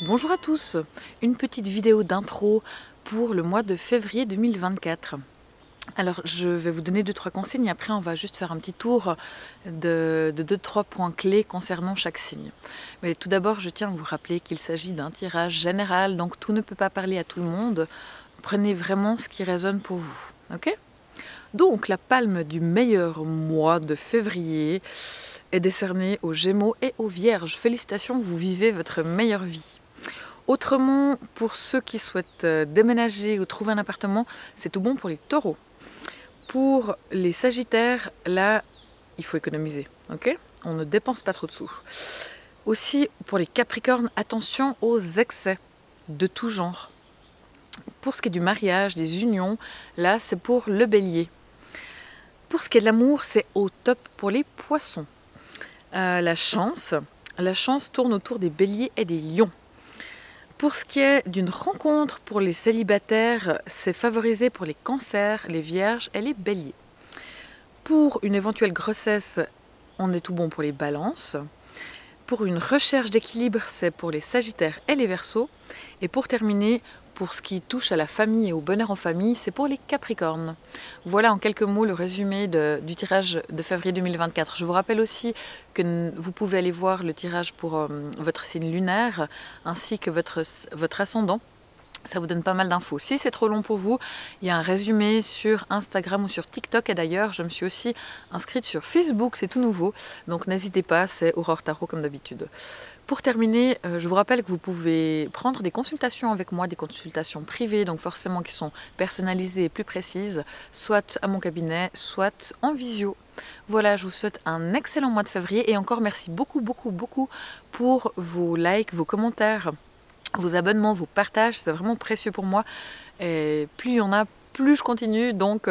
Bonjour à tous, une petite vidéo d'intro pour le mois de février 2024. Alors je vais vous donner 2-3 consignes, après on va juste faire un petit tour de 2-3 points clés concernant chaque signe. Mais tout d'abord je tiens à vous rappeler qu'il s'agit d'un tirage général, donc tout ne peut pas parler à tout le monde. Prenez vraiment ce qui résonne pour vous, ok? Donc la palme du meilleur mois de février est décernée aux Gémeaux et aux Vierges. Félicitations, vous vivez votre meilleure vie. Autrement, pour ceux qui souhaitent déménager ou trouver un appartement, c'est tout bon pour les taureaux. Pour les sagittaires, là, il faut économiser, ok? On ne dépense pas trop de sous. Aussi, pour les capricornes, attention aux excès de tout genre. Pour ce qui est du mariage, des unions, là, c'est pour le bélier. Pour ce qui est de l'amour, c'est au top pour les poissons. La chance tourne autour des béliers et des lions. Pour ce qui est d'une rencontre pour les célibataires, c'est favorisé pour les cancers, les vierges et les béliers. Pour une éventuelle grossesse, on est tout bon pour les balances. Pour une recherche d'équilibre, c'est pour les sagittaires et les verseaux. Et pour terminer, pour ce qui touche à la famille et au bonheur en famille, c'est pour les capricornes. Voilà en quelques mots le résumé du tirage de février 2024. Je vous rappelle aussi que vous pouvez aller voir le tirage pour votre signe lunaire ainsi que votre ascendant. Ça vous donne pas mal d'infos. Si c'est trop long pour vous, il y a un résumé sur Instagram ou sur TikTok. Et d'ailleurs, je me suis aussi inscrite sur Facebook, c'est tout nouveau. Donc n'hésitez pas, c'est Aurore Tarot comme d'habitude. Pour terminer, je vous rappelle que vous pouvez prendre des consultations avec moi, des consultations privées, donc forcément qui sont personnalisées et plus précises, soit à mon cabinet, soit en visio. Voilà, je vous souhaite un excellent mois de février et encore merci beaucoup pour vos likes, vos commentaires, vos abonnements, vos partages, c'est vraiment précieux pour moi. Et plus il y en a, plus je continue. Donc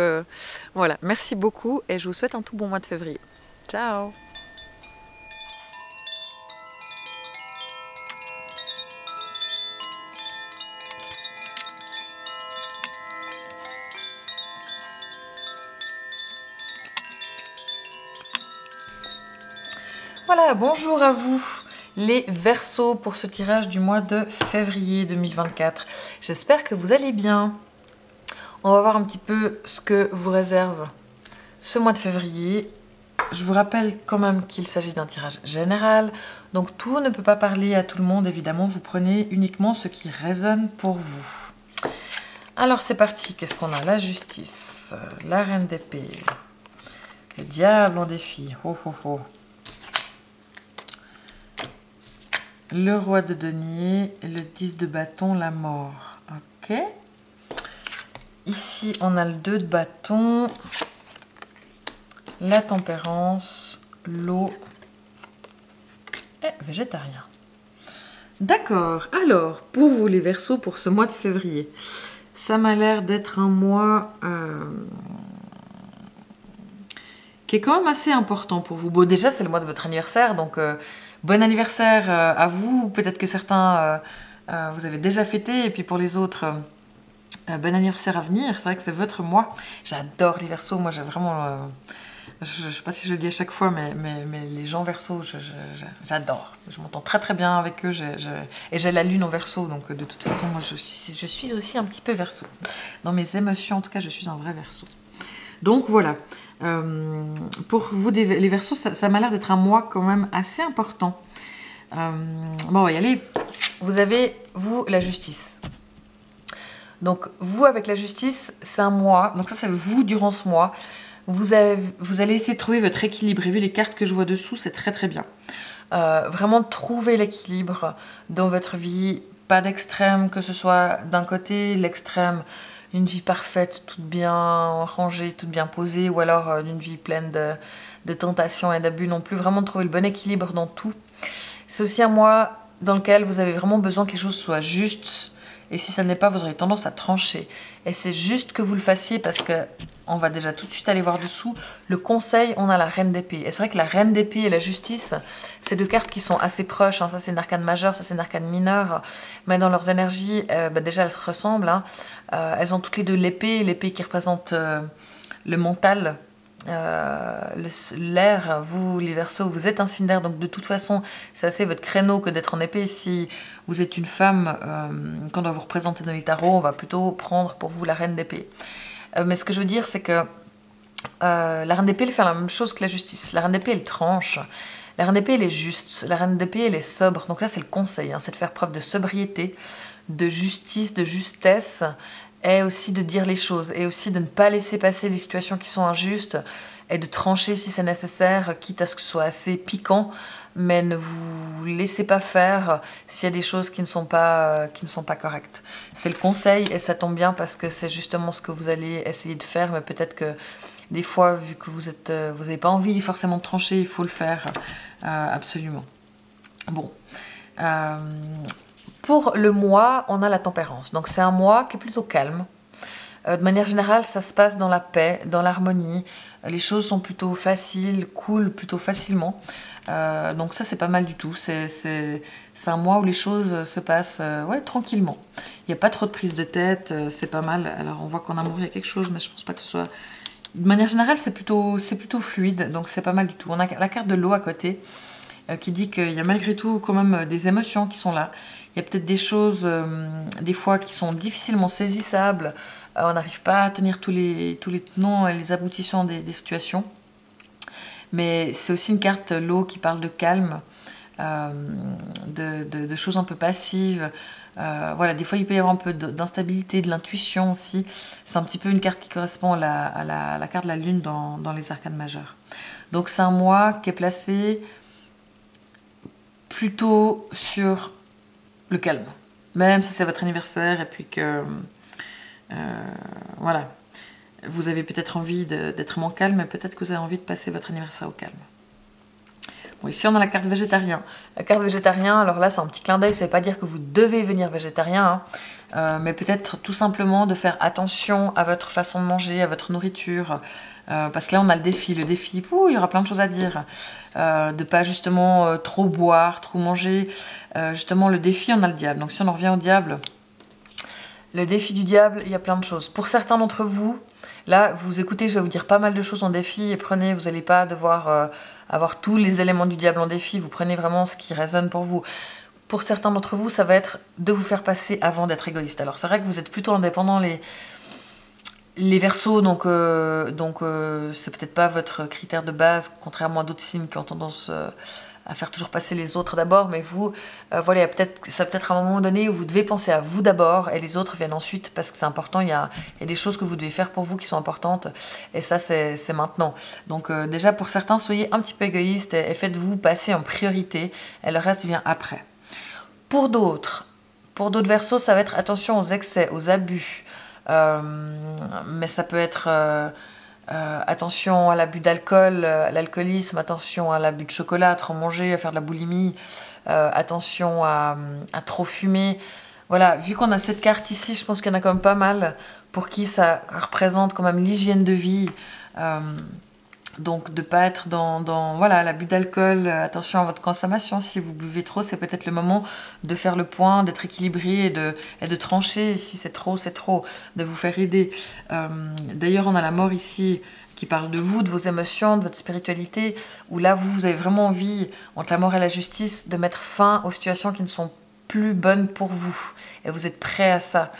voilà, merci beaucoup et je vous souhaite un tout bon mois de février. Ciao! Voilà, bonjour à vous les Verseaux pour ce tirage du mois de février 2024. J'espère que vous allez bien. On va voir un petit peu ce que vous réserve ce mois de février. Je vous rappelle quand même qu'il s'agit d'un tirage général, donc tout ne peut pas parler à tout le monde, évidemment. Vous prenez uniquement ce qui résonne pour vous. Alors c'est parti, qu'est-ce qu'on a? La justice, la reine d'épée, le diable en défi, ho ho ho. Le roi de denier, le 10 de bâton, la mort. Ok. Ici, on a le 2 de bâton, la tempérance, l'eau et végétarien. D'accord. Alors, pour vous les Verseaux, pour ce mois de février, ça m'a l'air d'être un mois qui est quand même assez important pour vous. Bon, déjà, c'est le mois de votre anniversaire, donc bon anniversaire à vous. Peut-être que certains, vous avez déjà fêté, et puis pour les autres, bon anniversaire à venir. C'est vrai que c'est votre mois. J'adore les Verseaux. Moi, j'ai vraiment... je ne sais pas si je le dis à chaque fois, mais les gens Verseaux, j'adore. Je m'entends très bien avec eux. Et j'ai la lune en Verseau, donc de toute façon, moi, je suis aussi un petit peu Verseau. Dans mes émotions, en tout cas, je suis un vrai Verseau. Donc voilà. Pour vous, les Verseaux, ça m'a l'air d'être un mois quand même assez important. Bon, on va y aller. Vous avez, vous, la justice. Donc, vous, avec la justice, c'est un mois. Donc ça, c'est vous, durant ce mois. Vous allez essayer de trouver votre équilibre. Et vu les cartes que je vois dessous, c'est très bien. Vraiment, trouver l'équilibre dans votre vie. Pas d'extrême, que ce soit d'un côté, l'extrême... une vie parfaite, toute bien rangée, toute bien posée, ou alors une vie pleine de tentations et d'abus non plus. Vraiment de trouver le bon équilibre dans tout. C'est aussi un mois dans lequel vous avez vraiment besoin que les choses soient justes. Et si ça ne l'est pas, vous aurez tendance à trancher. Et c'est juste que vous le fassiez parce que, on va déjà tout de suite aller voir dessous, le conseil, on a la reine d'épée. Et c'est vrai que la reine d'épée et la justice, c'est deux cartes qui sont assez proches. Hein. Ça, c'est une arcane majeure, ça, c'est une arcane mineure. Mais dans leurs énergies, déjà, elles se ressemblent. Hein. Elles ont toutes les deux l'épée qui représente le mental, l'air, vous les Verseaux, vous êtes un signe d'air, donc de toute façon, c'est assez votre créneau que d'être en épée. Si vous êtes une femme, quand on va vous représenter dans les tarots, on va plutôt prendre pour vous la reine d'épée. Mais ce que je veux dire, c'est que la reine d'épée, elle fait la même chose que la justice. La reine d'épée, elle tranche. La reine d'épée, elle est juste. La reine d'épée, elle est sobre. Donc là, c'est le conseil, hein, c'est de faire preuve de sobriété, de justice, de justesse, et aussi de dire les choses, et aussi de ne pas laisser passer les situations qui sont injustes, et de trancher si c'est nécessaire, quitte à ce que ce soit assez piquant, mais ne vous laissez pas faire s'il y a des choses qui ne sont pas correctes. C'est le conseil, et ça tombe bien parce que c'est justement ce que vous allez essayer de faire, mais peut-être que des fois, vu que vous n'avez pas envie forcément de trancher, il faut le faire absolument. Bon. Pour le mois, on a la tempérance. Donc c'est un mois qui est plutôt calme. De manière générale, ça se passe dans la paix, dans l'harmonie. Les choses sont plutôt faciles, coulent plutôt facilement. Donc ça, c'est pas mal du tout. C'est un mois où les choses se passent ouais, tranquillement. Il n'y a pas trop de prise de tête, c'est pas mal. Alors on voit qu'en amour, il y a quelque chose, mais je pense pas que ce soit... De manière générale, c'est plutôt fluide, donc c'est pas mal du tout. On a la carte de l'eau à côté, qui dit qu'il y a malgré tout quand même des émotions qui sont là. Il y a peut-être des choses, des fois, qui sont difficilement saisissables. On n'arrive pas à tenir tous les tenants et les aboutissants des situations. Mais c'est aussi une carte, l'eau, qui parle de calme, de choses un peu passives. Voilà, des fois, il peut y avoir un peu d'instabilité, de l'intuition aussi. C'est un petit peu une carte qui correspond à la carte de la Lune dans les arcanes majeures. Donc, c'est un mois qui est placé plutôt sur le calme, même si c'est votre anniversaire et puis que voilà, vous avez peut-être envie d'être moins calme, mais peut-être que vous avez envie de passer votre anniversaire au calme. Bon, ici on a la carte végétarien. La carte végétarien, alors là c'est un petit clin d'œil, ça ne veut pas dire que vous devez devenir végétarien, hein, mais peut-être tout simplement de faire attention à votre façon de manger, à votre nourriture. Parce que là on a le défi, il y aura plein de choses à dire, de pas justement trop boire, trop manger, justement le défi on a le diable, donc si on en revient au diable, le défi du diable, il y a plein de choses. Pour certains d'entre vous, là vous écoutez, je vais vous dire pas mal de choses en défi, et prenez, vous n'allez pas devoir avoir tous les éléments du diable en défi, vous prenez vraiment ce qui résonne pour vous. Pour certains d'entre vous, ça va être de vous faire passer avant d'être égoïste. Alors c'est vrai que vous êtes plutôt indépendants, les Verseaux, donc c'est peut-être pas votre critère de base, contrairement à d'autres signes qui ont tendance à faire toujours passer les autres d'abord, mais vous, voilà, ça peut-être un moment donné où vous devez penser à vous d'abord et les autres viennent ensuite parce que c'est important, il y a des choses que vous devez faire pour vous qui sont importantes et ça c'est maintenant. Donc déjà pour certains, soyez un petit peu égoïste et faites-vous passer en priorité et le reste vient après. Pour d'autres Verseaux, ça va être attention aux excès, aux abus, mais ça peut être attention à l'abus d'alcool, à l'alcoolisme, attention à l'abus de chocolat, à trop manger, à faire de la boulimie, attention à trop fumer. Voilà, vu qu'on a cette carte ici, je pense qu'il y en a quand même pas mal pour qui ça représente quand même l'hygiène de vie. Donc de ne pas être dans voilà, l'abus d'alcool, attention à votre consommation, si vous buvez trop, c'est peut-être le moment de faire le point, d'être équilibré et de trancher, si c'est trop, de vous faire aider. D'ailleurs, on a la mort ici qui parle de vous, de vos émotions, de votre spiritualité, où là, vous avez vraiment envie, entre la mort et la justice, de mettre fin aux situations qui ne sont plus bonnes pour vous. Et vous êtes prêt à ça.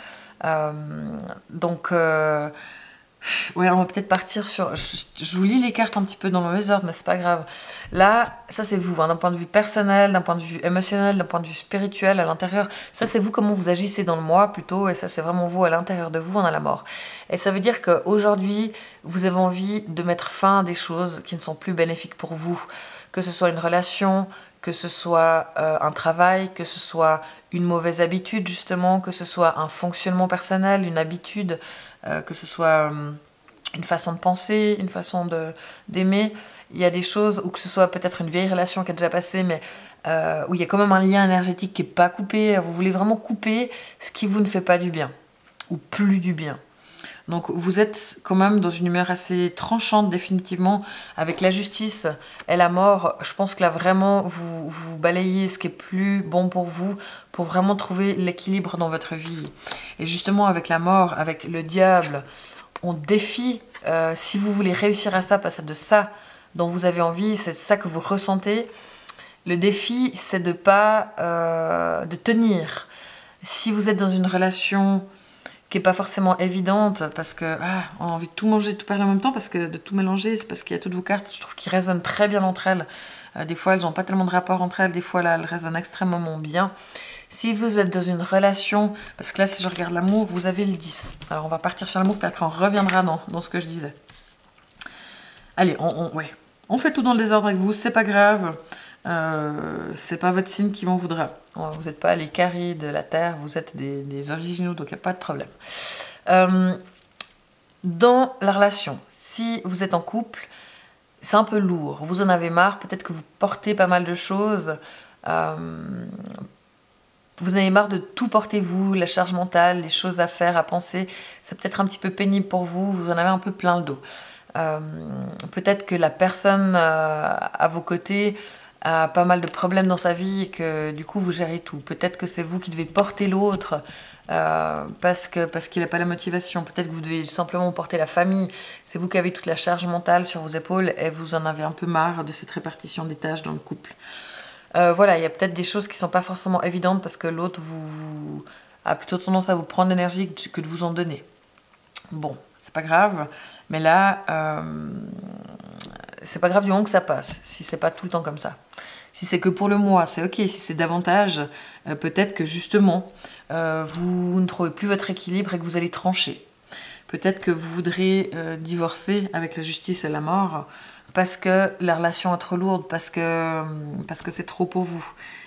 Ouais, on va peut-être partir sur... Je vous lis les cartes un petit peu dans le mauvais ordre, mais c'est pas grave. Là, ça c'est vous, hein, d'un point de vue personnel, d'un point de vue émotionnel, d'un point de vue spirituel, à l'intérieur. Ça c'est vous, comment vous agissez dans le moi plutôt, et ça c'est vraiment vous, à l'intérieur de vous, on a la mort. Et ça veut dire qu'aujourd'hui, vous avez envie de mettre fin à des choses qui ne sont plus bénéfiques pour vous. Que ce soit une relation, que ce soit un travail, que ce soit une mauvaise habitude justement, que ce soit un fonctionnement personnel, une habitude, que ce soit une façon de penser, une façon d'aimer. Il y a des choses, ou que ce soit peut-être une vieille relation qui a déjà passé, mais où il y a quand même un lien énergétique qui n'est pas coupé. Vous voulez vraiment couper ce qui vous ne fait pas du bien, ou plus du bien. Donc vous êtes quand même dans une humeur assez tranchante définitivement avec la justice et la mort. Je pense que là vraiment vous balayez ce qui est plus bon pour vous pour vraiment trouver l'équilibre dans votre vie. Et justement avec la mort, avec le diable, on défie, si vous voulez réussir à ça, parce que c'est de ça dont vous avez envie, c'est ça que vous ressentez. Le défi, c'est de pas de tenir. Si vous êtes dans une relation qui n'est pas forcément évidente, parce que on a envie de tout manger, de tout parler en même temps, parce que de tout mélanger, c'est parce qu'il y a toutes vos cartes, je trouve qu'ils résonnent très bien entre elles. Des fois, elles n'ont pas tellement de rapport entre elles, des fois, là, elles résonnent extrêmement bien. Si vous êtes dans une relation, parce que là, si je regarde l'amour, vous avez le 10. Alors, on va partir sur l'amour, puis après, on reviendra dans ce que je disais. Allez, on fait tout dans le désordre avec vous, c'est pas grave. C'est pas votre signe qui m'en voudra. Vous n'êtes pas les caries de la terre, vous êtes des originaux, donc il n'y a pas de problème. Dans la relation, si vous êtes en couple, c'est un peu lourd, vous en avez marre, peut-être que vous portez pas mal de choses, vous en avez marre de tout porter vous, la charge mentale, les choses à faire, à penser, c'est peut-être un petit peu pénible pour vous, vous en avez un peu plein le dos. Peut-être que la personne à vos côtés a pas mal de problèmes dans sa vie et que du coup vous gérez tout. Peut-être que c'est vous qui devez porter l'autre parce qu'il n'a pas la motivation. Peut-être que vous devez simplement porter la famille. C'est vous qui avez toute la charge mentale sur vos épaules et vous en avez un peu marre de cette répartition des tâches dans le couple. Voilà, il y a peut-être des choses qui ne sont pas forcément évidentes parce que l'autre a plutôt tendance à vous prendre l'énergie que de vous en donner. Bon, c'est pas grave, mais là, c'est pas grave du moment que ça passe, si c'est pas tout le temps comme ça. Si c'est que pour le mois, c'est ok. Si c'est davantage, peut-être que justement, vous ne trouvez plus votre équilibre et que vous allez trancher. Peut-être que vous voudrez divorcer avec la justice et la mort parce que la relation est trop lourde, parce que c'est trop pour vous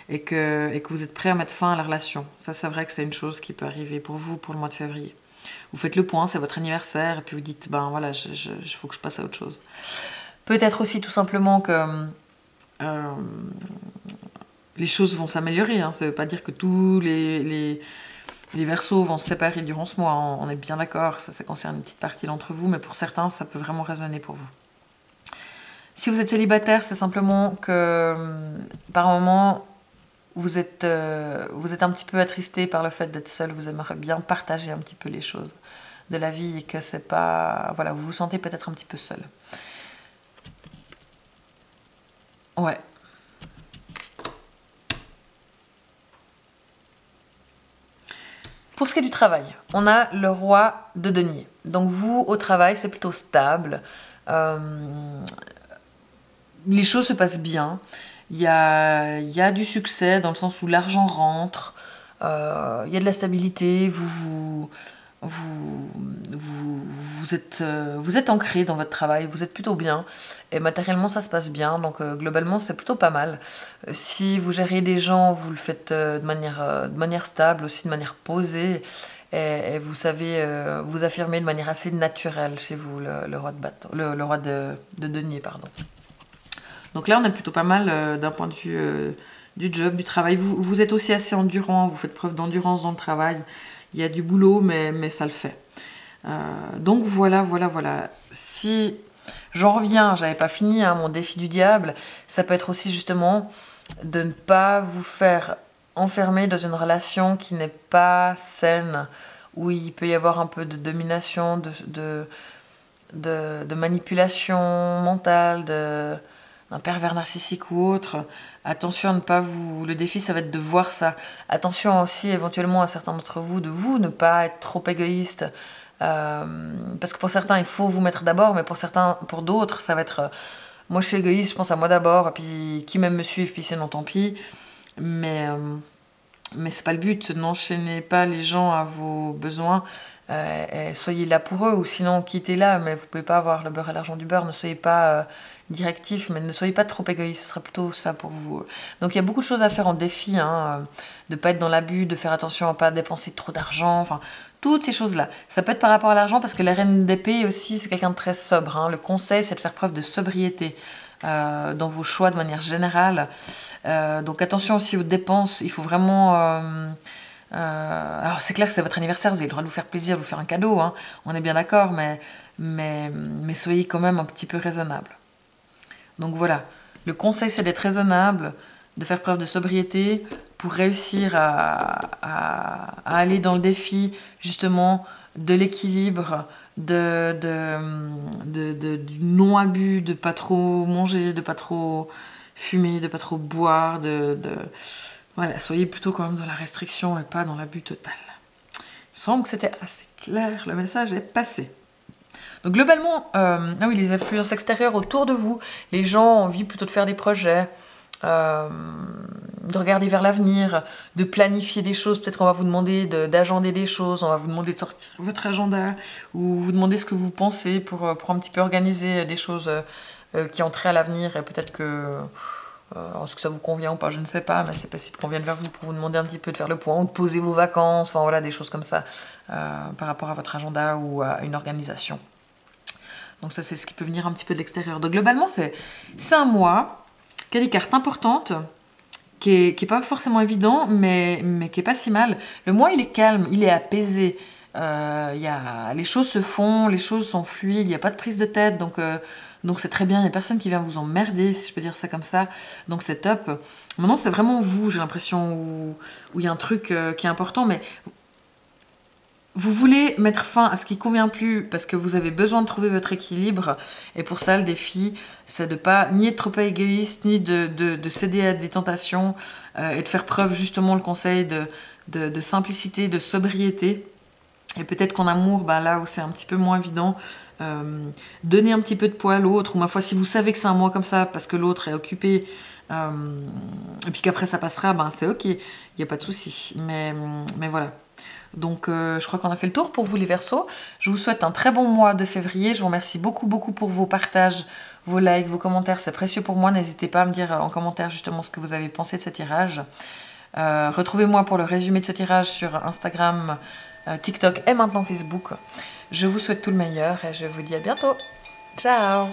et que vous êtes prêt à mettre fin à la relation. Ça, c'est vrai que c'est une chose qui peut arriver pour vous pour le mois de février. Vous faites le point, c'est votre anniversaire, et puis vous dites, ben voilà, il faut que je passe à autre chose. Peut-être aussi tout simplement que les choses vont s'améliorer. Hein. Ça ne veut pas dire que tous les Verseaux vont se séparer durant ce mois. On est bien d'accord, ça concerne une petite partie d'entre vous, mais pour certains, ça peut vraiment résonner pour vous. Si vous êtes célibataire, c'est simplement que par moment, vous êtes un petit peu attristé par le fait d'être seul. Vous aimeriez bien partager un petit peu les choses de la vie et que c'est pas... Voilà, vous vous sentez peut-être un petit peu seul. Ouais. Pour ce qui est du travail, on a le roi de denier. Donc vous, au travail, c'est plutôt stable. Les choses se passent bien. Il y a du succès dans le sens où l'argent rentre. Il y a de la stabilité. Vous êtes ancré dans votre travail, vous êtes plutôt bien et matériellement ça se passe bien, donc globalement c'est plutôt pas mal. Si vous gérez des gens, vous le faites de manière stable, aussi de manière posée et vous savez vous affirmer de manière assez naturelle chez vous, le roi de bâton, le roi de denier, pardon. Donc là on est plutôt pas mal d'un point de vue du job, du travail. Vous êtes aussi assez endurant, vous faites preuve d'endurance dans le travail. Il y a du boulot, mais ça le fait. Donc voilà. Si j'en reviens, j'avais pas fini mon défi du diable, ça peut être aussi justement de ne pas vous faire enfermer dans une relation qui n'est pas saine, où il peut y avoir un peu de domination, de manipulation mentale, d'un pervers narcissique ou autre. Attention à ne pas vous... Le défi, ça va être de voir ça. Attention aussi, éventuellement, à certains d'entre vous, de vous ne pas être trop égoïste. Parce que pour certains, il faut vous mettre d'abord, mais pour d'autres, ça va être... moi, je suis égoïste, je pense à moi d'abord, et puis qui m'aime me suivre, puis sinon, tant pis. Mais c'est pas le but. N'enchaînez pas les gens à vos besoins. Et soyez là pour eux, ou sinon, quittez-la, mais vous pouvez pas avoir le beurre et l'argent du beurre. Ne soyez pas... directif, mais ne soyez pas trop égoïste, ce sera plutôt ça pour vous. Donc il y a beaucoup de choses à faire en défi, de ne pas être dans l'abus, de faire attention à ne pas dépenser trop d'argent, enfin, toutes ces choses-là. Ça peut être par rapport à l'argent, parce que la reine d'épée aussi, c'est quelqu'un de très sobre. Le conseil, c'est de faire preuve de sobriété dans vos choix de manière générale. Donc attention aussi aux dépenses, il faut vraiment... alors c'est clair que c'est votre anniversaire, vous avez le droit de vous faire plaisir, de vous faire un cadeau, on est bien d'accord, mais soyez quand même un petit peu raisonnable. Donc voilà, le conseil c'est d'être raisonnable, de faire preuve de sobriété pour réussir à aller dans le défi justement de l'équilibre, du non-abus, de pas trop manger, de pas trop fumer, de pas trop boire, voilà, soyez plutôt quand même dans la restriction et pas dans l'abus total. Il me semble que c'était assez clair, le message est passé. Donc globalement, ah oui, les influences extérieures autour de vous, les gens ont envie plutôt de faire des projets, de regarder vers l'avenir, de planifier des choses. Peut-être qu'on va vous demander d'agender des choses, on va vous demander de sortir votre agenda ou vous demander ce que vous pensez pour un petit peu organiser des choses qui ont trait à l'avenir. Et peut-être que est-ce que ça vous convient ou pas, je ne sais pas, mais c'est possible qu'on vienne vers vous pour vous demander un petit peu de faire le point ou de poser vos vacances, enfin voilà, des choses comme ça par rapport à votre agenda ou à une organisation. Donc ça, c'est ce qui peut venir un petit peu de l'extérieur. Donc globalement, c'est un mois qui a des cartes importantes, qui est pas forcément évident, mais qui est pas si mal. Le mois, il est calme, il est apaisé. Les choses se font, les choses sont fluides, il n'y a pas de prise de tête, donc c'est très bien, il n'y a personne qui vient vous emmerder, si je peux dire ça comme ça, donc c'est top. Maintenant, c'est vraiment vous, j'ai l'impression, où il y a un truc qui est important, mais vous voulez mettre fin à ce qui ne convient plus parce que vous avez besoin de trouver votre équilibre, et pour ça, le défi, c'est de pas ni être trop égoïste, ni de céder à des tentations, et de faire preuve, justement, le conseil de simplicité, de sobriété. Et peut-être qu'en amour, là où c'est un petit peu moins évident, donner un petit peu de poids à l'autre, ou ma foi, si vous savez que c'est un mois comme ça, parce que l'autre est occupé, et puis qu'après ça passera, c'est ok, il n'y a pas de souci. Mais voilà. Donc je crois qu'on a fait le tour pour vous les Verseaux. Je vous souhaite un très bon mois de février. Je vous remercie beaucoup pour vos partages, vos likes, vos commentaires. C'est précieux pour moi. N'hésitez pas à me dire en commentaire justement ce que vous avez pensé de ce tirage. Retrouvez-moi pour le résumé de ce tirage sur Instagram, TikTok et maintenant Facebook. Je vous souhaite tout le meilleur et je vous dis à bientôt. Ciao!